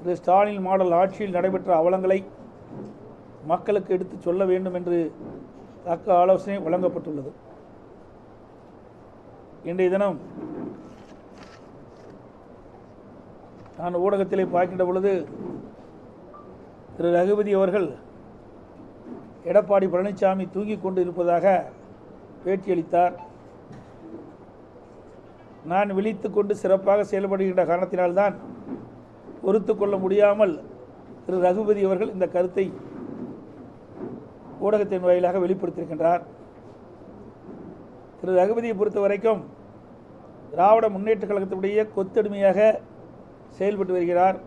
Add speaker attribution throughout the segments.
Speaker 1: திரு Stalin model ஆட்சியில் நடைபெற்ற அவலங்களை மக்களுக்கு எடுத்துச் சொல்ல வேண்டும் என்று தக்க ஆலோசனை வழங்கப்பட்டுள்ளது. இன்றைய தினம் நான் ஊடகத்திலே பார்க்கின்ற பொழுது திரு ரகுபதி அவர்கள் எடப்பாடி பழனிசாமி தூங்கிக் கொண்டு இருப்பதாக பேட்டியளித்தார். நான் விழித்து கொண்டு சிறப்பாக செயல்படுகின்ற காரணத்தினால்தான் பொறுத்து கொள்ள முடியாமல் திரு ரகுபதி அவர்கள் இந்த கருத்தை ஊடகத்தின் வாயிலாக வெளிப்படுத்தியிருக்கின்றார். திரு ரகுபதியை பொறுத்த வரைக்கும் திராவிட முன்னேற்ற கழகத்தினுடைய கொத்தடிமையாக செயல்பட்டு வருகிறார்.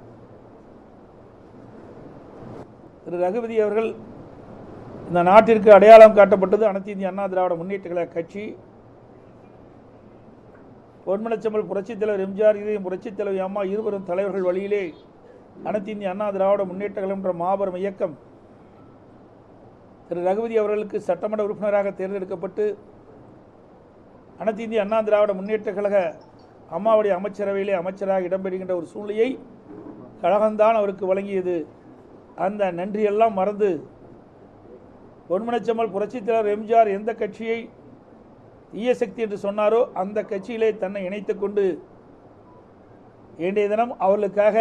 Speaker 1: திரு ரகுபதி அவர்கள் இந்த நாட்டிற்கு அடையாளம் காட்டப்பட்டது அனைத்து இந்திய அண்ணா திராவிட முன்னேற்ற கழக கட்சி. பொன்மனச்செம்மல் புரட்சித் தலைவர் எம்ஜிஆர், இதயம் புரட்சித் தலைவர் அம்மா இருவரும் தலைவர்கள் வழியிலே அனைத்து இந்திய அண்ணா திராவிட முன்னேற்ற கழகம் என்ற மாபெரும் இயக்கம் திரு ரகுபதி அவர்களுக்கு சட்டமன்ற உறுப்பினராக தேர்ந்தெடுக்கப்பட்டு அனைத்து இந்திய அண்ணா திராவிட முன்னேற்ற கழக அம்மாவுடைய அமைச்சரவையிலே அமைச்சராக இடம்பெறுகின்ற ஒரு சூழ்நிலையை கழகம்தான் அவருக்கு வழங்கியது. அந்த நன்றியெல்லாம் மறந்து பொன்மனச்செம்மல் புரட்சித் தலைவர் எம்ஜிஆர் எந்த கட்சியை தீய சக்தி என்று சொன்னாரோ அந்த கட்சியிலே தன்னை இணைத்துக் கொண்டு இன்றைய தினம் அவர்களுக்காக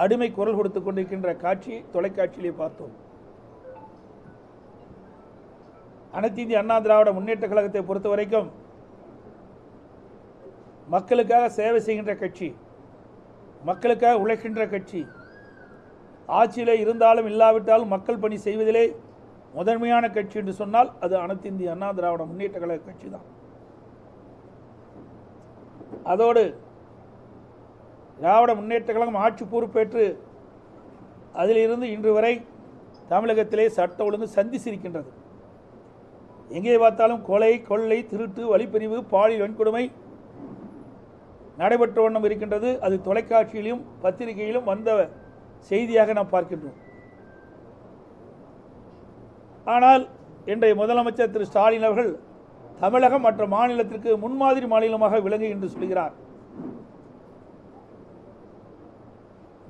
Speaker 1: அடிமை குரல் கொடுத்துக் கொண்டிருக்கின்ற காட்சி தொலைக்காட்சியிலே பார்த்தோம். அனைத்து இந்திய அண்ணா திராவிட முன்னேற்ற கழகத்தை பொறுத்த வரைக்கும் மக்களுக்காக சேவை செய்கின்ற கட்சி, மக்களுக்காக உழைக்கின்ற கட்சி. ஆட்சியிலே இருந்தாலும் இல்லாவிட்டாலும் மக்கள் பணி செய்வதிலே முதன்மையான கட்சி என்று சொன்னால் அது அனைத்து இந்திய அண்ணா திராவிட முன்னேற்ற கழக கட்சி தான். அதோடு திராவிட முன்னேற்ற கழகம் ஆட்சி பொறுப்பேற்று அதிலிருந்து இன்று வரை தமிழகத்திலே சட்ட ஒழுங்கு சந்திச்சிருக்கின்றது. எங்கே பார்த்தாலும் கொலை, கொள்ளை, திருட்டு, வழிப்பறிவு, பாலியல் வன்கொடுமை நடைபெற்ற வண்ணம் இருக்கின்றது. அது தொலைக்காட்சியிலும் பத்திரிகையிலும் வந்த செய்தியாக நாம் பார்க்கின்றோம். ஆனால் இன்றைய முதலமைச்சர் திரு ஸ்டாலின் அவர்கள் தமிழகம் மற்ற மாநிலத்திற்கு முன்மாதிரி மாநிலமாக விளங்கு என்று சொல்கிறார்.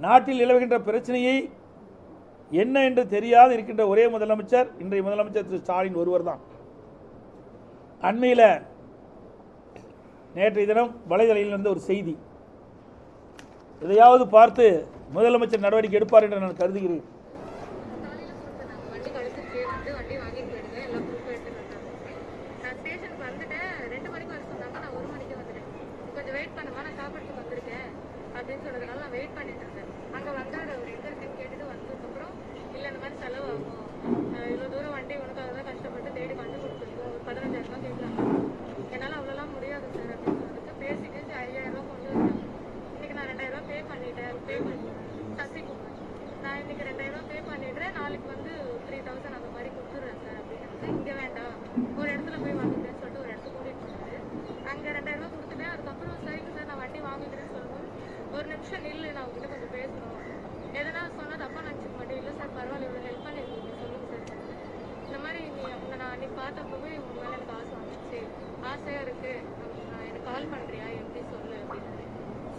Speaker 1: நாட்டில் நிலவுகின்ற பிரச்சனையை என்ன என்று தெரியாது இருக்கின்ற ஒரே முதலமைச்சர் இன்றைய முதலமைச்சர் திரு ஸ்டாலின் ஒருவர் தான். அண்மையில் நேற்றைய தினம் வலைதளையில் இருந்த ஒரு செய்தி, இதையாவது பார்த்து முதலமைச்சர் நடவடிக்கை எடுப்பார் என்று நான் கருதுகிறேன்.
Speaker 2: அப்படின்னு சொன்னதுனால நான் வெயிட் பண்ணிட்டு இருந்தேன். அங்கே வந்தார், அவர் எங்கே இருக்குன்னு கேட்டுட்டு வந்ததுக்கப்புறம் இல்லை இந்த மாதிரி செலவாகும், இவ்வளோ தூரம் வண்டி உனக்காக தான் கஷ்டப்பட்டு தேடி கண்டுபிடிச்சிருக்கோம், ஒரு 15,000 ரூபா கேட்குறாங்க. என்னால் அவ்வளோலாம் முடியாது சார் அப்படின்னு சொல்லிட்டு பேசிட்டு 5,000 ரூபா கொண்டு வந்தேன். இன்னைக்கு நான் 2,000 ரூபா பே பண்ணிட்டேன். சசிகுமார், நான் இன்னைக்கு 2,000 ரூபா பே பண்ணிடுறேன், நாளைக்கு வந்து 3,000 அந்த மாதிரி கொடுத்துட்றேன் சார் அப்படின்னு. இங்கே வேண்டாம், ஒரு இடத்துல போய் வாங்கிக்கிறேன்னு சொல்லிட்டு ஒரு இடத்துக்கு கூட்டிகிட்டு போனாரு. அங்கே 2,000 ரூபா கொடுத்துட்டேன். அதுக்கப்புறம் சரிங்க சார் நான் வண்டி வாங்கிக்கிறேன்னு சொல்லும்போது ஒரு நிமிஷம் நில்லு, நான் உங்ககிட்ட கொஞ்சம் பேசணும், எதனா சொன்னால் தப்பா நினச்சிக்க மாட்டேன். இல்லை சார் பரவாயில்ல, இவ்வளோ ஹெல்ப் பண்ணியிருக்கீங்க, சொல்லுங்கள் சார். இந்த மாதிரி நான் அன்றைக்கி பார்த்தப்பவே உங்க மேலே எனக்கு ஆசை வந்துச்சு, ஆசையாக இருக்குது, நான் எனக்கு கால் பண்ணுறியா எப்படி சொல்லு அப்படின்னு.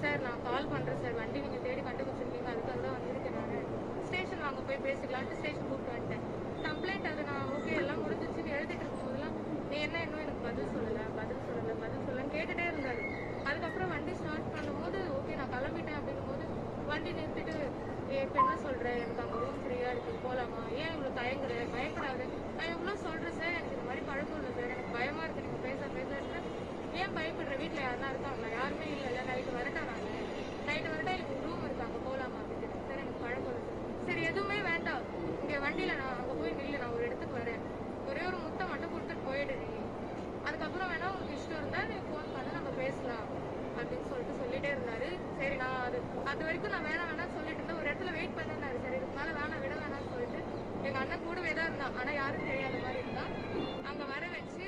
Speaker 2: சார் நான் கால் பண்ணுறேன் சார், வண்டி நீங்கள் தேடி கண்டுபிடிச்சிருக்கீங்க, அதுக்காக தான் வந்திருக்கேன். நான் ஸ்டேஷன் வாங்க போய் பேசிக்கலான்ட்டு ஸ்டேஷன் கூப்பிட்டு வந்துட்டேன். கம்ப்ளைண்ட் அது நான் ஓகே எல்லாம் முடிஞ்சிச்சுன்னு எழுதிட்டு இருக்கும்போதெல்லாம் நீ என்ன இன்னும் எனக்கு பதில் சொல்லலைன்னு கேட்டுகிட்டே இருந்தார். அதுக்கப்புறம் வண்டி ஸ்டார்ட் பண்ணும்போது ஓகே நான் கிளம்பிட்டேன் அப்படிங்கும்போது வண்டி நிறுத்திட்டு இப்போ என்ன சொல்கிறேன், எனக்கு அங்கே ரூம் ஃப்ரீயாக இருக்குது போகலாமா, ஏன் இவ்வளோ தயங்குற, பயப்படாது, நான் எவ்வளோ சொல்கிறேன் சார், எனக்கு இந்த மாதிரி பழக்கம் இல்லை சார், எனக்கு பயமாக இருக்குது நீங்கள் பேசுகிறேன், ஏன் பயப்படுற, வீட்டில் யாருனா இருக்காங்களா, யாருமே இல்லை, நைட்டு வரட்டா, நைட்டு வரட்டா எனக்கு ரூம் இருக்காங்க போகலாமா அப்படின்னு. சார் எனக்கு பழக்கம் இல்லை சார். சரி எதுவுமே வேண்டாம், இங்கே வண்டியில் நான் அங்கே போய் நில்லு, நான் ஒரு இடத்துக்கு வரேன், ஒரே ஒரு முட்டை மட்டும் கொடுத்துட்டு போயிடுறீங்க, அதுக்கப்புறம் வேணா உங்களுக்கு இஷ்டம் இருந்தால் நீ ஃபோன் பண்ண நம்ம பேசலாம் அப்படின்னு சொல்லிட்டே இருந்தாரு. சரி நான் அது வரைக்கும் நான் வேணாம் சொல்லிட்டு இருந்தேன். ஒரு இடத்துல வெயிட் பண்ணாரு. சரி இதுக்கு மேலே விட வேணாம்னு சொல்லிட்டு எங்க அண்ணன் கூடவே தான் இருந்தான், ஆனால் யாரும் தெரியாத மாதிரி இருந்தான். அங்கே வர வச்சு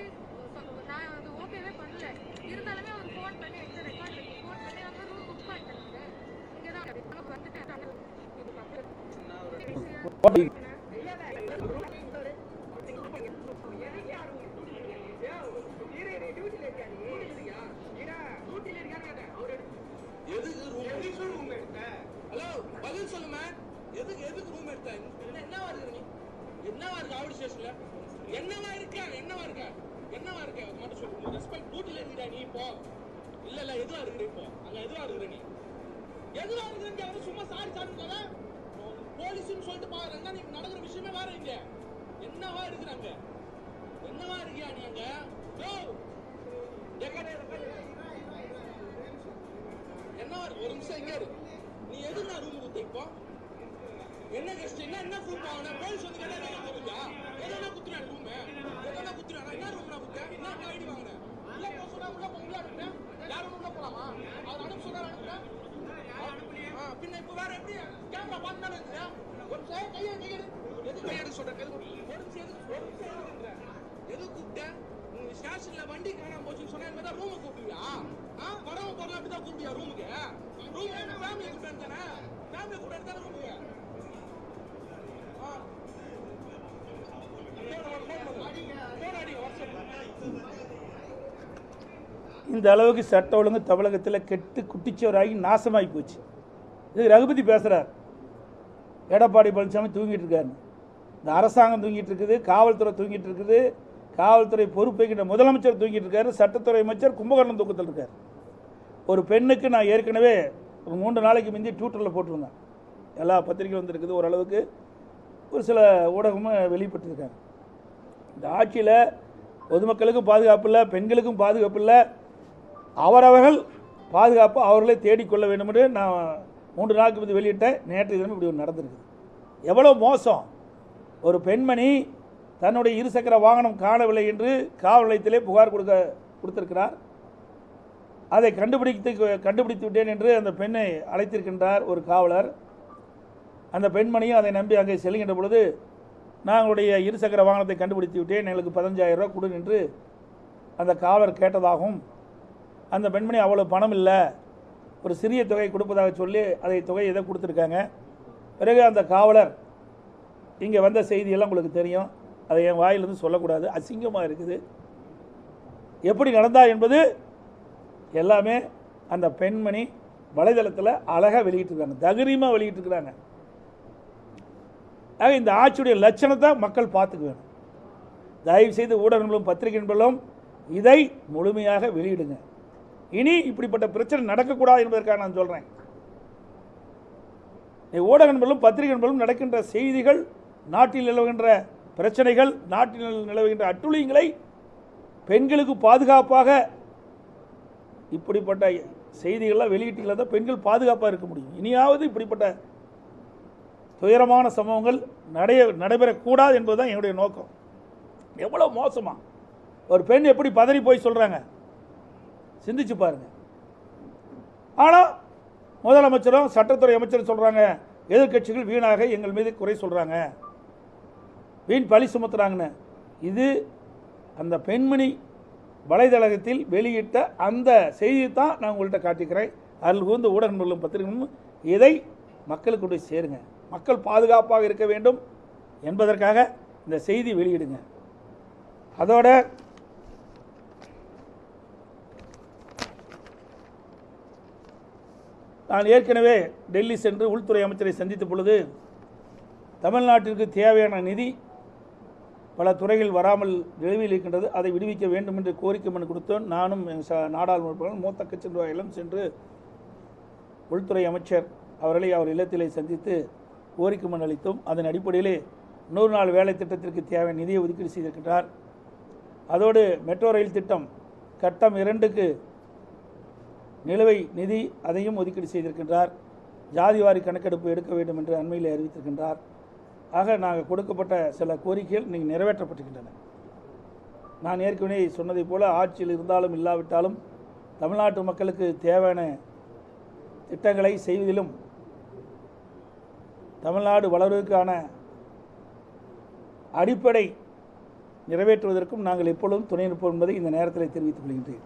Speaker 2: நான் அது ஓகேவே பண்ணல, இருந்தாலுமே அவர் ஃபோன் பண்ணி எங்க ரெக்கார்ட் இருக்கு, ஃபோன் பண்ணி அங்கே ரூம் புக் பண்ணிட்டாங்க. இங்கே தான் வந்துட்டேன்.
Speaker 3: எதுக்கு ரூம் எடுத்த? ஹலோ இல்லாம எதுக்கு ரூம் எடுத்த? என்னவா இருக்கு நீ? என்னவா இருக்கு ஆவடி ஸ்டேஷன்ல? என்னவா இருக்க அது மட்டும் சொல்லு. ரெஸ்பெக்ட் டியூட்டில இருக்கடா நீ இப்போ. இல்ல எதுவா இருக்கிற இப்போ? அங்க எதுவா இருக்கிற நீ? எதுவா இருக்கிறன்னு அவரு சும்மா சாரிக்காத. போலீஸ்னு சொல்லிட்டு பாருங்க, நீ நடக்கிற விஷயமே வேற. இங்க என்னவா இருக்கிறாங்க? என்னவா இருக்கியா நீ அங்க? என்னவா இருக்கு? ஒரு நிமிஷம் இங்க இரு. நீ எதுக்கு ரூம் கொடுத்த இப்போ? என்ன கஷ்டம்? என்ன ப்ரூஃப் வாங்கின? போலீஸ் வந்து கேட்டா என்ன கொடுத்தா? எதனா குத்துறா ரூம்? எதனா குத்துறா? என்ன ரூம்னா குத்த? என்ன ஐடி வாங்கின? உள்ள போக சொன்னா உள்ள அனுப்புறேன். யாரும் உள்ள போலாமா? அவர் அனுப்ப சொன்னா அனுப்புறேன். பின்ன இப்ப வேற எப்படி கேமரா பார்த்தாலும் இருக்கிறேன்? ஒரு கையை எதுக்கு கையெடு சொல்ற? எது கூப்பிட்ட? உங்க ஸ்டேஷன்ல வண்டி காணாம போச்சுன்னு சொன்னா என்ன ரூம் கூப்பிடுவியா? வரவங்க போறலாம் அப்படிதான் கூப்பிடுவியா ரூமுக்கு? ரூம் ஃபேமிலி கூப்பிட்டு தானே? ஃபேமிலி கூப்பிட்டு தானே ரூமுக்கு?
Speaker 1: இந்த அளவுக்கு சட்ட ஒழுங்கு தமிழகத்தில் கெட்டு குட்டிச்சோராகி நாசமாகி போச்சு. இது ரகுபதி பேசுகிறார். எடப்பாடி பழனிசாமி தூங்கிட்டு இருக்காரு, இந்த அரசாங்கம் தூங்கிட்டு இருக்குது, காவல்துறை தூங்கிட்டு இருக்குது, காவல்துறை பொறுப்பேற்கின்ற முதலமைச்சர் தூங்கிட்டு இருக்காரு, சட்டத்துறை அமைச்சர் கும்பகர்ணம் தூக்கத்தில் இருக்கார். ஒரு பெண்ணுக்கு நான் ஏற்கனவே 3 நாளைக்கு முந்தி ட்விட்டரில் போட்டிருந்தேன். எல்லா பத்திரிகையும் வந்துருக்குது, ஓரளவுக்கு ஒரு சில ஊடகமும் வெளிப்பட்டிருக்காங்க. இந்த ஆட்சியில் பொதுமக்களுக்கும் பாதுகாப்பு இல்லை, பெண்களுக்கும் பாதுகாப்பு இல்லை, அவரவர்கள் பாதுகாப்பு அவர்களே தேடிக்கொள்ள வேண்டும் என்று நான் 3 நாளுக்கு முந்தி வெளியிட்டேன். நேற்று தினம் இப்படி ஒன்று நடந்திருக்குது. எவ்வளோ மோசம்! ஒரு பெண்மணி தன்னுடைய இருசக்கர வாகனம் காணவில்லை என்று காவல் நிலையத்திலே புகார் கொடுத்திருக்கிறார். அதை கண்டுபிடித்து விட்டேன் என்று அந்த பெண்ணை அழைத்திருக்கின்றார் ஒரு காவலர். அந்த பெண்மணியும் அதை நம்பி அங்கே செல்கின்ற பொழுது, நாங்களுடைய இருசக்கர வாகனத்தை கண்டுபிடித்து விட்டேன், எங்களுக்கு 15,000 ரூபா கொடு என்று அந்த காவலர் கேட்டதாகவும், அந்த பெண்மணி அவ்வளோ பணம் இல்லை, ஒரு சிறிய தொகை கொடுப்பதாக சொல்லி அதை தொகை எதை கொடுத்துருக்காங்க. பிறகு அந்த காவலர் இங்கே வந்த செய்தியெல்லாம் உங்களுக்கு தெரியும், அதை என் வாயிலிருந்து சொல்லக்கூடாது, அசிங்கமாக இருக்குது. எப்படி நடந்தா என்பது எல்லாமே அந்த பெண்மணி வலைதளத்தில் அழகாக வெளியிட்டிருக்காங்க, தைரியமாக வெளியிட்டிருக்கிறாங்க. ஆக இந்த ஆட்சியுடைய லட்சணத்தை மக்கள் பார்த்துக்க வேணும். தயவு செய்து ஊடகங்களும் பத்திரிகை நண்பர்களும் இதை முழுமையாக வெளியிடுங்க. இனி இப்படிப்பட்ட பிரச்சனை நடக்கக்கூடாது என்பதற்காக நான் சொல்கிறேன். ஊடக நண்பர்களும் பத்திரிகை நண்பர்களும் நடக்கின்ற செய்திகள், நாட்டில் நிலவுகின்ற பிரச்சனைகள், நாட்டில் நிலவுகின்ற அட்டுழியங்களை, பெண்களுக்கு பாதுகாப்பாக இப்படிப்பட்ட செய்திகள்லாம் வெளியிட்டுள்ள தான் பெண்கள் பாதுகாப்பாக இருக்க முடியும். இனியாவது இப்படிப்பட்ட துயரமான சம்பவங்கள் நடைபெறக்கூடாது என்பதுதான் என்னுடைய நோக்கம். எவ்வளோ மோசமா ஒரு பெண் எப்படி பதறி போய் சொல்கிறாங்க, சிந்திச்சு பாருங்க. ஆனால் முதலமைச்சரும் சட்டத்துறை அமைச்சரும் சொல்கிறாங்க, எதிர்கட்சிகள் வீணாக எங்கள் மீது குறை சொல்கிறாங்க, வீண் பழி சுமத்துறாங்கன்னு. இது அந்த பெண்மணி வலைதளத்தில் வெளியிட்ட அந்த செய்தியை தான் நான் உங்கள்கிட்ட காட்டிக்கிறேன். அதில் கூர்ந்த ஊடகங்களும் பத்திரிகைகளும் இதை மக்களுக்கு கொண்டு சேருங்க. மக்கள் பாதுகாப்பாக இருக்க வேண்டும் என்பதற்காக இந்த செய்தி வெளியிடுங்க. அதோட நான் ஏற்கனவே டெல்லி சென்று உள்துறை அமைச்சரை சந்தித்த பொழுது, தமிழ்நாட்டிற்கு தேவையான நிதி பல துறைகள் வராமல் நிலுவையில் இருக்கின்றது, அதை விடுவிக்க வேண்டும் என்று கோரிக்கை மனு கொடுத்தோம். நானும் நாடாளுமன்ற மூத்த கட்சி நிர்வாகிகளும் சென்று உள்துறை அமைச்சர் அவர்களை அவர் இல்லத்திலே சந்தித்து கோரிக்கை மனு அளித்தோம். அதன் அடிப்படையிலே 100 நாள் வேலை திட்டத்திற்கு தேவையான நிதியை ஒதுக்கீடு செய்திருக்கின்றார். அதோடு மெட்ரோ ரயில் திட்டம் கட்டம் 2க்கு நிலுவை நிதி அதையும் ஒதுக்கீடு செய்திருக்கின்றார். ஜாதிவாரி கணக்கெடுப்பு எடுக்க வேண்டும் என்று அண்மையில் அறிவித்திருக்கின்றார். ஆக நாங்கள் கொடுக்கப்பட்ட சில கோரிக்கைகள் நீங்கள் நிறைவேற்றப்பட்டிருக்கின்றன. நான் ஏற்கனவே சொன்னதை போல ஆட்சியில் இருந்தாலும் இல்லாவிட்டாலும் தமிழ்நாட்டு மக்களுக்கு தேவையான திட்டங்களை செய்வதிலும் தமிழ்நாடு வளர்வதற்கான அடிப்படை நிறைவேற்றுவதற்கும் நாங்கள் எப்பொழுதும் துணை நிற்போம் என்பதை இந்த நேரத்தில் தெரிவித்துக் கொள்கின்றேன்.